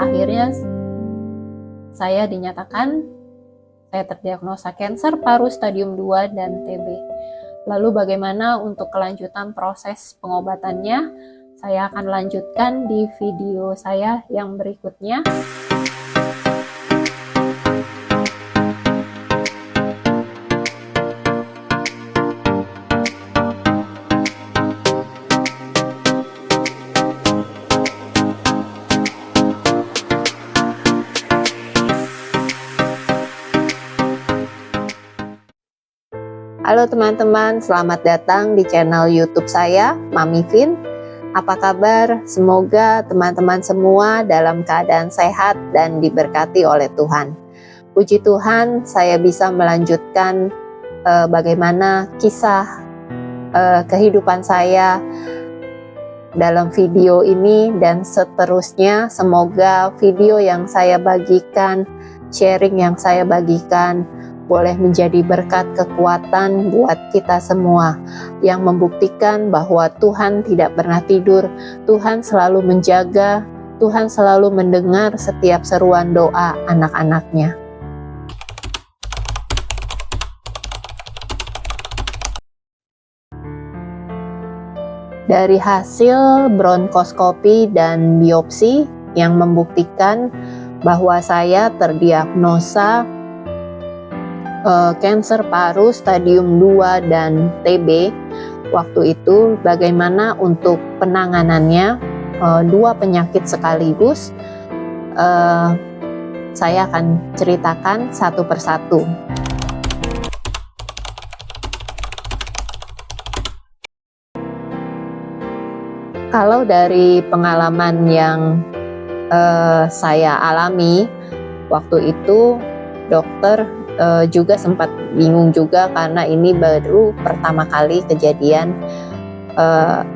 akhirnya saya dinyatakan saya terdiagnosa kanker paru stadium 2 dan TB. Lalu bagaimana untuk kelanjutan proses pengobatannya? Saya akan lanjutkan di video saya yang berikutnya. Halo teman-teman, selamat datang di channel YouTube saya, Mami Vin. Apa kabar? Semoga teman-teman semua dalam keadaan sehat dan diberkati oleh Tuhan. Puji Tuhan, saya bisa melanjutkan bagaimana kisah kehidupan saya dalam video ini dan seterusnya. Semoga video yang saya bagikan, sharing yang saya bagikan boleh menjadi berkat kekuatan buat kita semua yang membuktikan bahwa Tuhan tidak pernah tidur, Tuhan selalu menjaga, Tuhan selalu mendengar setiap seruan doa anak-anaknya. Dari hasil bronkoskopi dan biopsi yang membuktikan bahwa saya terdiagnosa kanker paru stadium 2 dan TB. Waktu itu bagaimana untuk penanganannya, dua penyakit sekaligus. Saya akan ceritakan satu persatu. Kalau dari pengalaman yang saya alami, waktu itu dokter juga sempat bingung juga karena ini baru pertama kali kejadian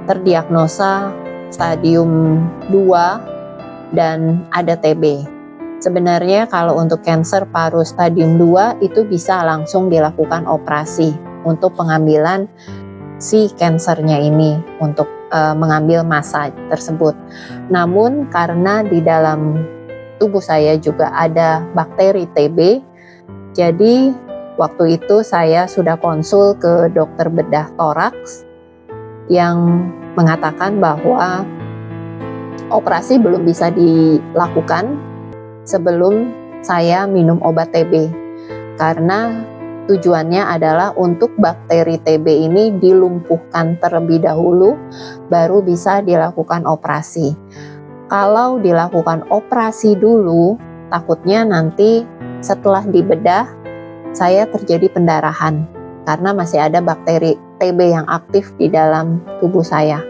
terdiagnosa stadium 2 dan ada TB. Sebenarnya kalau untuk kanker paru stadium 2 itu bisa langsung dilakukan operasi untuk pengambilan si kankernya ini, untuk mengambil massa tersebut. Namun karena di dalam tubuh saya juga ada bakteri TB, jadi waktu itu saya sudah konsul ke dokter bedah toraks yang mengatakan bahwa operasi belum bisa dilakukan sebelum saya minum obat TB, karena tujuannya adalah untuk bakteri TB ini dilumpuhkan terlebih dahulu baru bisa dilakukan operasi. Kalau dilakukan operasi dulu, takutnya nanti setelah dibedah saya terjadi pendarahan karena masih ada bakteri TB yang aktif di dalam tubuh saya.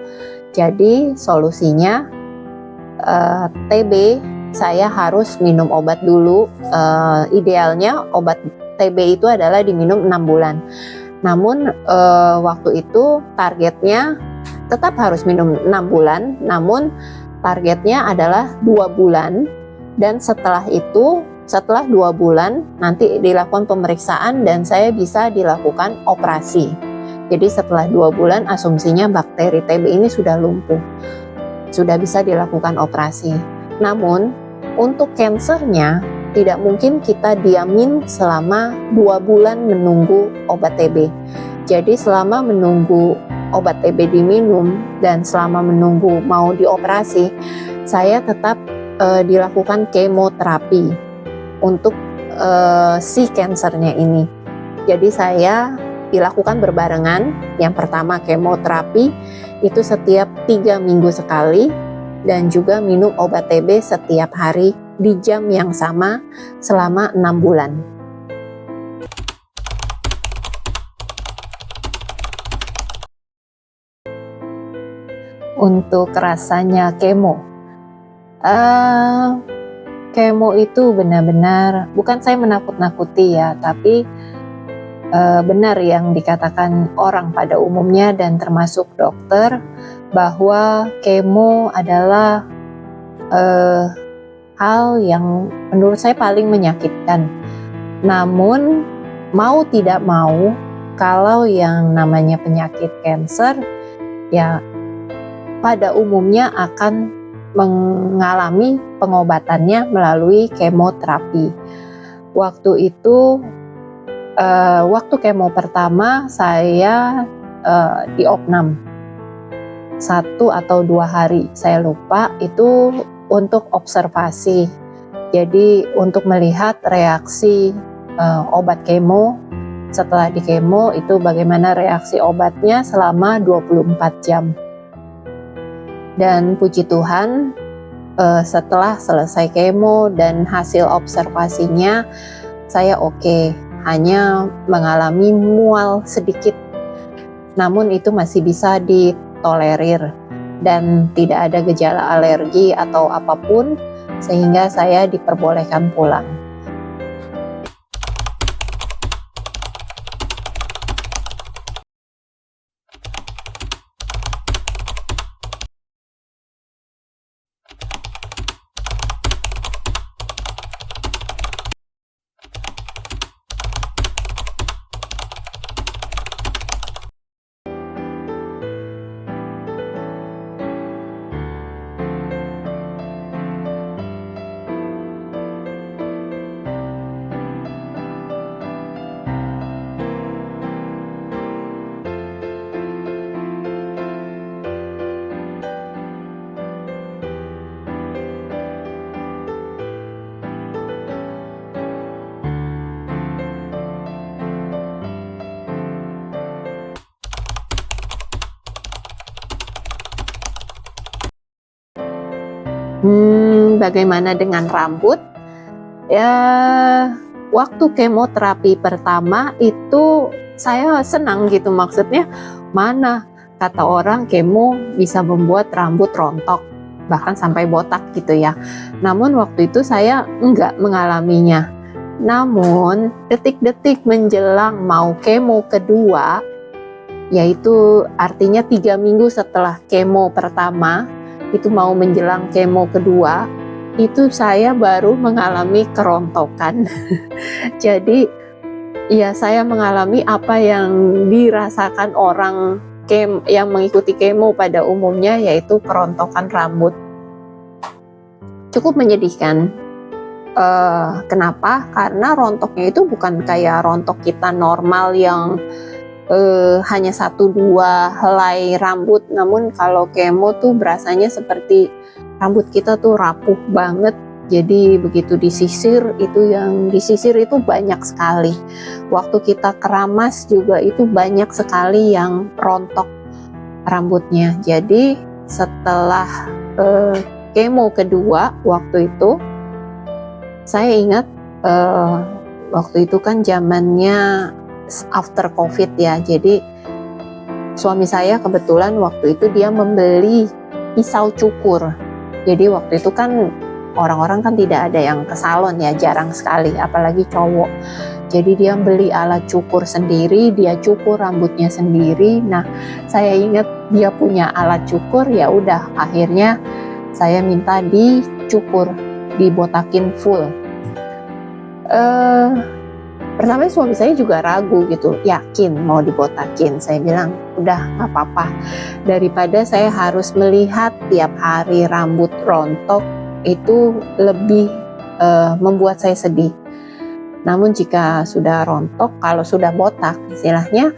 Jadi solusinya TB saya harus minum obat dulu. Idealnya obat TB itu adalah diminum 6 bulan. Namun waktu itu targetnya tetap harus minum 6 bulan, namun targetnya adalah 2 bulan, dan setelah itu setelah 2 bulan nanti dilakukan pemeriksaan dan saya bisa dilakukan operasi. Jadi setelah 2 bulan asumsinya bakteri TB ini sudah lumpuh, sudah bisa dilakukan operasi. Namun untuk kankernya tidak mungkin kita diamin selama 2 bulan menunggu obat TB. Jadi selama menunggu obat TB diminum dan selama menunggu mau dioperasi, saya tetap dilakukan kemoterapi untuk si kankernya ini. Jadi saya dilakukan berbarengan. Yang pertama kemoterapi itu setiap 3 minggu sekali, dan juga minum obat TB setiap hari di jam yang sama selama 6 bulan. Untuk rasanya kemo, kemo itu benar-benar, bukan saya menakut-nakuti ya, tapi benar yang dikatakan orang pada umumnya dan termasuk dokter, bahwa kemo adalah hal yang menurut saya paling menyakitkan. Namun mau tidak mau, kalau yang namanya penyakit kanker ya pada umumnya akan mengalami pengobatannya melalui kemoterapi. Waktu itu, waktu kemo pertama saya diopnam 1 atau 2 hari, saya lupa, itu untuk observasi. Jadi untuk melihat reaksi obat kemo setelah di kemo itu bagaimana reaksi obatnya selama 24 jam. Dan puji Tuhan, setelah selesai kemo dan hasil observasinya saya oke, hanya mengalami mual sedikit, namun itu masih bisa ditolerir dan tidak ada gejala alergi atau apapun, sehingga saya diperbolehkan pulang. Bagaimana dengan rambut? Ya, waktu kemoterapi pertama itu saya senang gitu, maksudnya mana kata orang kemo bisa membuat rambut rontok, bahkan sampai botak gitu ya. Namun waktu itu saya enggak mengalaminya. Namun detik-detik menjelang mau kemo kedua, yaitu artinya 3 minggu setelah kemo pertama, itu mau menjelang kemo kedua, itu saya baru mengalami kerontokan. Jadi ya saya mengalami apa yang dirasakan orang yang mengikuti kemo pada umumnya, yaitu kerontokan rambut. Cukup menyedihkan. Kenapa? Karena rontoknya itu bukan kayak rontok kita normal yang hanya 1-2 helai rambut, namun kalau kemo tuh berasanya seperti rambut kita tuh rapuh banget. Jadi begitu disisir, itu yang disisir itu banyak sekali. Waktu kita keramas juga itu banyak sekali yang rontok rambutnya. Jadi setelah kemo kedua waktu itu, saya ingat waktu itu kan zamannya after COVID ya, jadi suami saya kebetulan waktu itu dia membeli pisau cukur. Jadi waktu itu kan orang-orang kan tidak ada yang ke salon ya, jarang sekali, apalagi cowok. Jadi dia beli alat cukur sendiri, dia cukur rambutnya sendiri. Nah, saya ingat dia punya alat cukur, ya udah akhirnya saya minta dicukur, dibotakin full. Pertama suami saya juga ragu gitu, yakin mau dibotakin. Saya bilang udah gak apa-apa, daripada saya harus melihat tiap hari rambut rontok, itu lebih membuat saya sedih. Namun jika sudah rontok, kalau sudah botak istilahnya,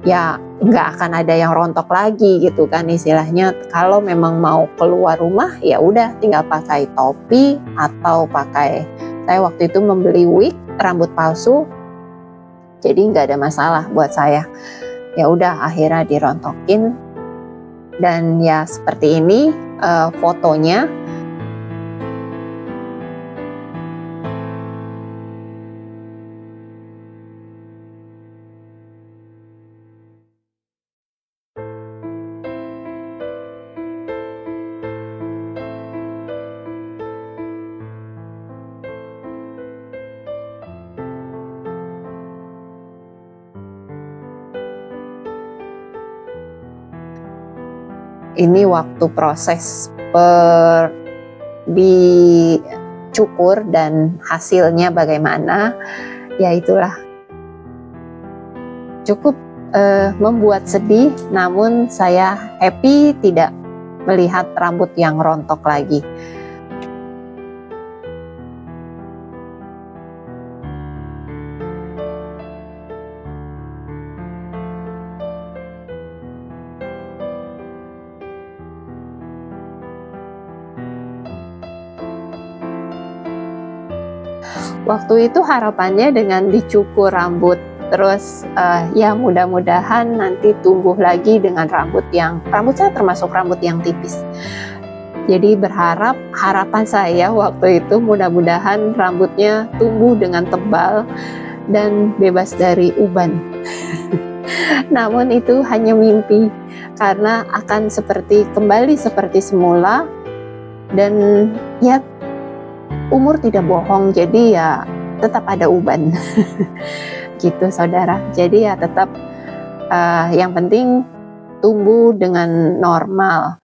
ya nggak akan ada yang rontok lagi gitu kan istilahnya. Kalau memang mau keluar rumah, ya udah tinggal pakai topi atau pakai, saya waktu itu membeli wig rambut palsu, jadi nggak ada masalah buat saya. Ya udah akhirnya dirontokin, dan ya seperti ini fotonya. Ini waktu proses dicukur dan hasilnya bagaimana, ya itulah cukup membuat sedih. Namun saya happy, tidak melihat rambut yang rontok lagi. Waktu itu harapannya dengan dicukur rambut, terus ya mudah-mudahan nanti tumbuh lagi dengan rambut saya termasuk rambut yang tipis. Jadi harapan saya waktu itu mudah-mudahan rambutnya tumbuh dengan tebal dan bebas dari uban. Namun itu hanya mimpi, karena akan kembali seperti semula, dan ya umur tidak bohong, jadi ya tetap ada uban. Gitu saudara. Jadi ya tetap yang penting tumbuh dengan normal.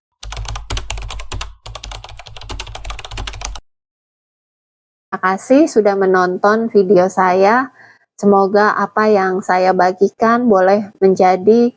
Terima kasih sudah menonton video saya. Semoga apa yang saya bagikan boleh menjadi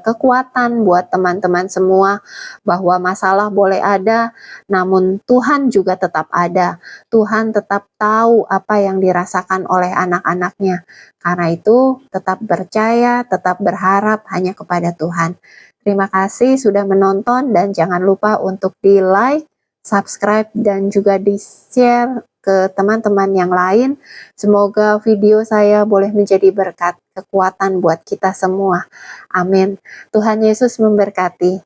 kekuatan buat teman-teman semua, bahwa masalah boleh ada, namun Tuhan juga tetap ada. Tuhan tetap tahu apa yang dirasakan oleh anak-anaknya. Karena itu tetap percaya, tetap berharap hanya kepada Tuhan. Terima kasih sudah menonton, dan jangan lupa untuk di-like, subscribe, dan juga di-share ke teman-teman yang lain. Semoga video saya boleh menjadi berkat, kekuatan buat kita semua. Amin. Tuhan Yesus memberkati.